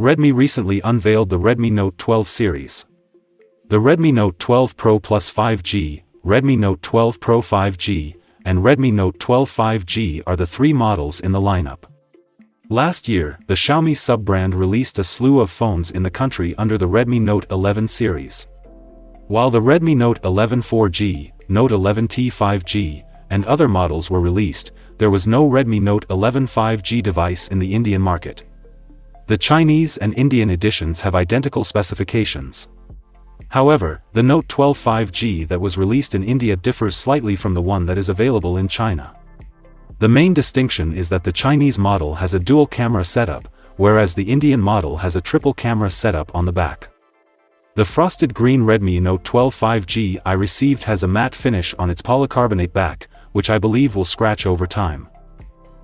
Redmi recently unveiled the Redmi Note 12 series. The Redmi Note 12 Pro Plus 5G, Redmi Note 12 Pro 5G, and Redmi Note 12 5G are the three models in the lineup. Last year, the Xiaomi sub-brand released a slew of phones in the country under the Redmi Note 11 series. While the Redmi Note 11 4G, Note 11T 5G, and other models were released, there was no Redmi Note 11 5G device in the Indian market. The Chinese and Indian editions have identical specifications. However, the Note 12 5G that was released in India differs slightly from the one that is available in China. The main distinction is that the Chinese model has a dual camera setup, whereas the Indian model has a triple camera setup on the back. The frosted green Redmi Note 12 5G I received has a matte finish on its polycarbonate back, which I believe will scratch over time.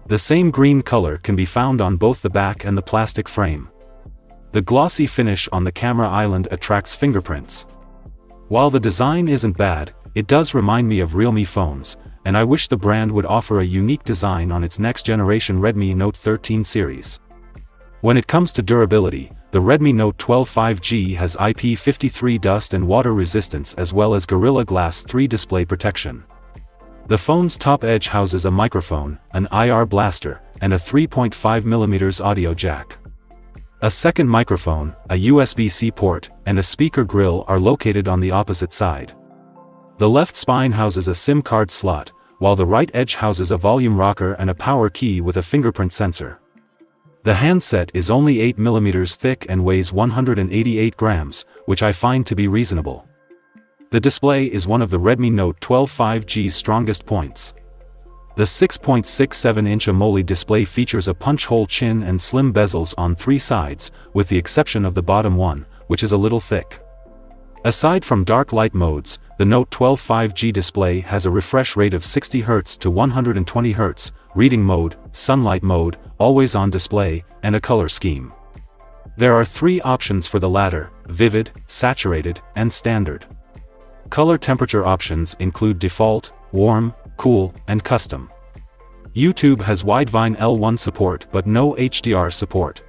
The same green color can be found on both the back and the plastic frame. The glossy finish on the camera island attracts fingerprints. While the design isn't bad, it does remind me of Realme phones, and I wish the brand would offer a unique design on its next generation Redmi Note 13 series. When it comes to durability, the Redmi Note 12 5G has IP53 dust and water resistance as well as Gorilla Glass 3 display protection. The phone's top edge houses a microphone, an IR blaster, and a 3.5mm audio jack. A second microphone, a USB-C port, and a speaker grill are located on the opposite side. The left spine houses a SIM card slot, while the right edge houses a volume rocker and a power key with a fingerprint sensor. The handset is only 8mm thick and weighs 188 grams, which I find to be reasonable. The display is one of the Redmi Note 12 5G's strongest points. The 6.67-inch AMOLED display features a punch-hole chin and slim bezels on three sides, with the exception of the bottom one, which is a little thick. Aside from dark light modes, the Note 12 5G display has a refresh rate of 60 Hz to 120 Hz, reading mode, sunlight mode, always-on display, and a color scheme. There are three options for the latter: vivid, saturated, and standard. Color temperature options include default, warm, cool, and custom. YouTube has Widevine L1 support but no HDR support.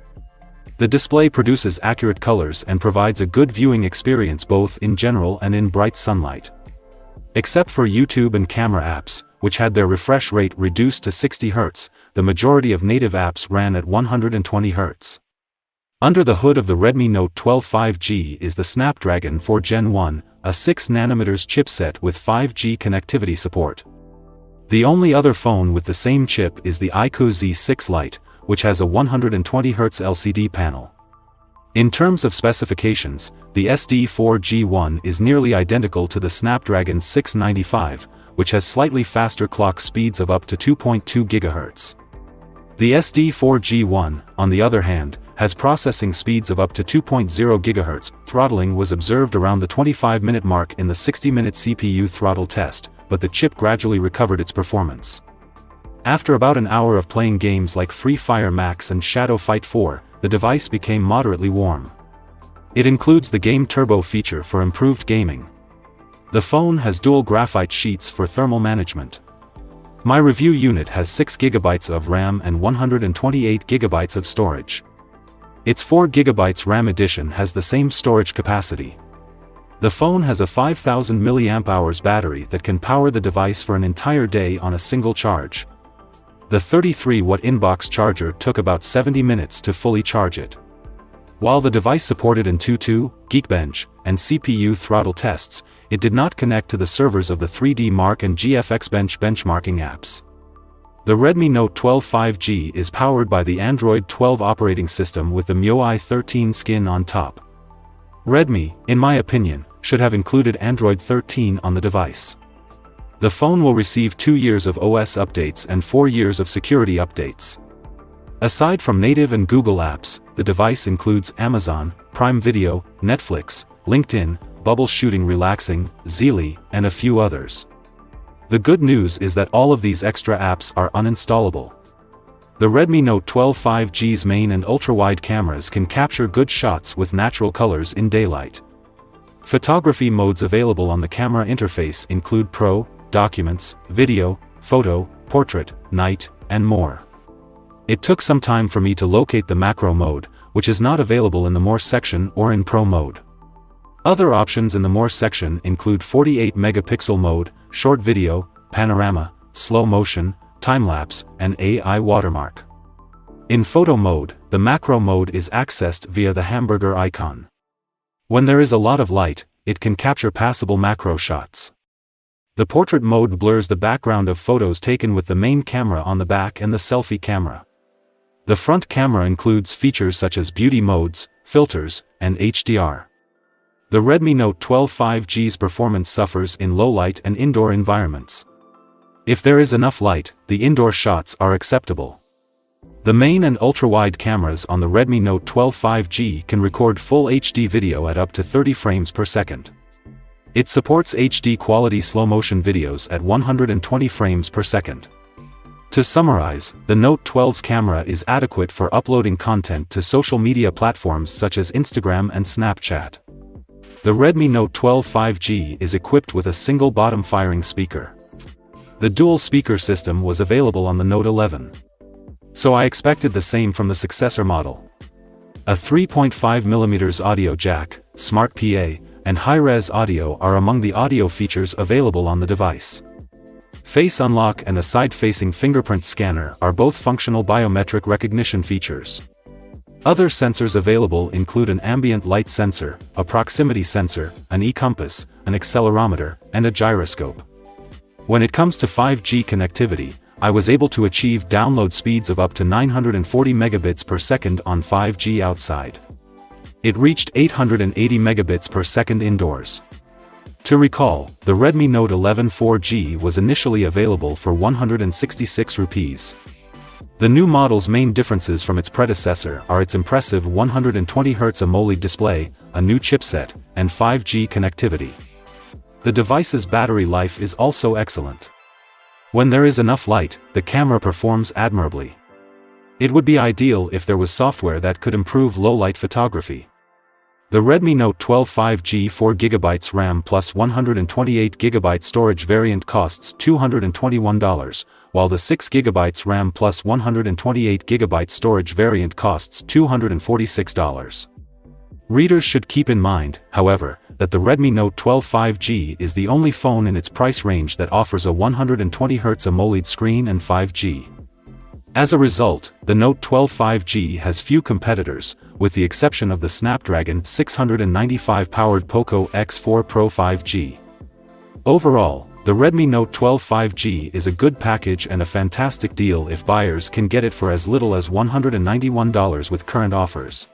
The display produces accurate colors and provides a good viewing experience both in general and in bright sunlight. Except for YouTube and camera apps, which had their refresh rate reduced to 60 Hz, the majority of native apps ran at 120 Hz. Under the hood of the Redmi Note 12 5G is the Snapdragon 4 Gen 1, a 6nm chipset with 5G connectivity support. The only other phone with the same chip is the iQOO Z6 Lite, which has a 120 Hz LCD panel. In terms of specifications, the SD4G1 is nearly identical to the Snapdragon 695, which has slightly faster clock speeds of up to 2.2 GHz. The SD4G1, on the other hand, has processing speeds of up to 2.0 GHz. Throttling was observed around the 25-minute mark in the 60-minute CPU throttle test, but the chip gradually recovered its performance. After about an hour of playing games like Free Fire Max and Shadow Fight 4, the device became moderately warm. It includes the Game Turbo feature for improved gaming. The phone has dual graphite sheets for thermal management. My review unit has 6 GB of RAM and 128 GB of storage. Its 4 GB RAM edition has the same storage capacity. The phone has a 5000 mAh battery that can power the device for an entire day on a single charge. The 33-watt inbox charger took about 70 minutes to fully charge it. While the device supported Antutu, Geekbench, and CPU throttle tests, it did not connect to the servers of the 3D Mark and GFX Bench benchmarking apps. The Redmi Note 12 5G is powered by the Android 12 operating system with the MIUI 13 skin on top. Redmi, in my opinion, should have included Android 13 on the device. The phone will receive 2 years of OS updates and 4 years of security updates. Aside from native and Google apps, the device includes Amazon, Prime Video, Netflix, LinkedIn, Bubble Shooting Relaxing, Zeely, and a few others. The good news is that all of these extra apps are uninstallable. The Redmi Note 12 5G's main and ultra-wide cameras can capture good shots with natural colors in daylight. Photography modes available on the camera interface include Pro, Documents, Video, Photo, Portrait, Night, and more. It took some time for me to locate the macro mode, which is not available in the More section or in Pro mode. Other options in the More section include 48 megapixel mode, short video, panorama, slow motion, time-lapse, and AI watermark. In photo mode, the macro mode is accessed via the hamburger icon. When there is a lot of light, it can capture passable macro shots. The portrait mode blurs the background of photos taken with the main camera on the back and the selfie camera. The front camera includes features such as beauty modes, filters, and HDR. The Redmi Note 12 5G's performance suffers in low light and indoor environments. If there is enough light, the indoor shots are acceptable. The main and ultra-wide cameras on the Redmi Note 12 5G can record full HD video at up to 30 frames per second. It supports HD quality slow-motion videos at 120 frames per second. To summarize, the Note 12's camera is adequate for uploading content to social media platforms such as Instagram and Snapchat. The Redmi Note 12 5G is equipped with a single bottom-firing speaker. The dual-speaker system was available on the Note 11. So I expected the same from the successor model. A 3.5mm audio jack, Smart PA, and high-res audio are among the audio features available on the device. Face unlock and a side-facing fingerprint scanner are both functional biometric recognition features. Other sensors available include an ambient light sensor, a proximity sensor, an e-compass, an accelerometer, and a gyroscope. When it comes to 5G connectivity, I was able to achieve download speeds of up to 940 megabits per second on 5G outside. It reached 880 megabits per second indoors. To recall, the Redmi Note 11 4G was initially available for 166 rupees. The new model's main differences from its predecessor are its impressive 120Hz AMOLED display, a new chipset, and 5G connectivity. The device's battery life is also excellent. When there is enough light, the camera performs admirably. It would be ideal if there was software that could improve low-light photography. The Redmi Note 12 5G 4GB RAM plus 128GB storage variant costs $221, while the 6GB RAM plus 128GB storage variant costs $246. Readers should keep in mind, however, that the Redmi Note 12 5G is the only phone in its price range that offers a 120Hz AMOLED screen and 5G. As a result, the Note 12 5G has few competitors, with the exception of the Snapdragon 695 powered Poco X4 Pro 5G. Overall, the Redmi Note 12 5G is a good package and a fantastic deal if buyers can get it for as little as $191 with current offers.